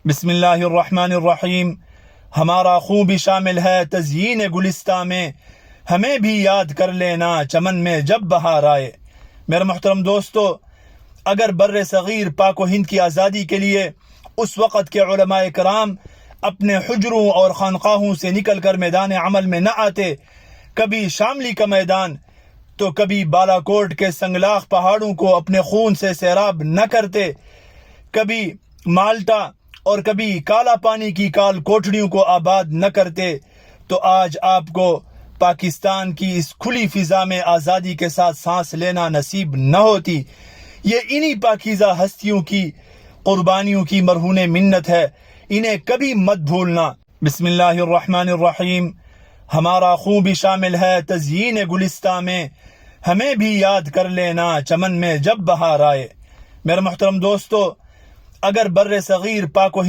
بسم اللہ الرحمن الرحیم۔ ہمارا خون بھی شامل ہے تزئین گلستہ میں، ہمیں بھی یاد کر لینا چمن میں جب بہار آئے۔ میرے محترم دوستو، اگر بر صغیر پاک و ہند کی آزادی کے لیے اس وقت کے علماء کرام اپنے حجروں اور خانقاہوں سے نکل کر میدان عمل میں نہ آتے، کبھی شاملی کا میدان تو کبھی بالا کوٹ کے سنگلاخ پہاڑوں کو اپنے خون سے سیراب نہ کرتے، کبھی مالٹا اور کبھی کالا پانی کی کال کوٹڑیوں کو آباد نہ کرتے، تو آج آپ کو پاکستان کی اس کھلی فضا میں آزادی کے ساتھ سانس لینا نصیب نہ ہوتی۔ یہ انہی پاکیزہ ہستیوں کی قربانیوں کی مرہون منت ہے، انہیں کبھی مت بھولنا۔ بسم اللہ الرحمن الرحیم۔ ہمارا خون بھی شامل ہے تزئین گلستہ میں، ہمیں بھی یاد کر لینا چمن میں جب بہار آئے۔ میرے محترم دوستو، اگر بر صغیر پاک و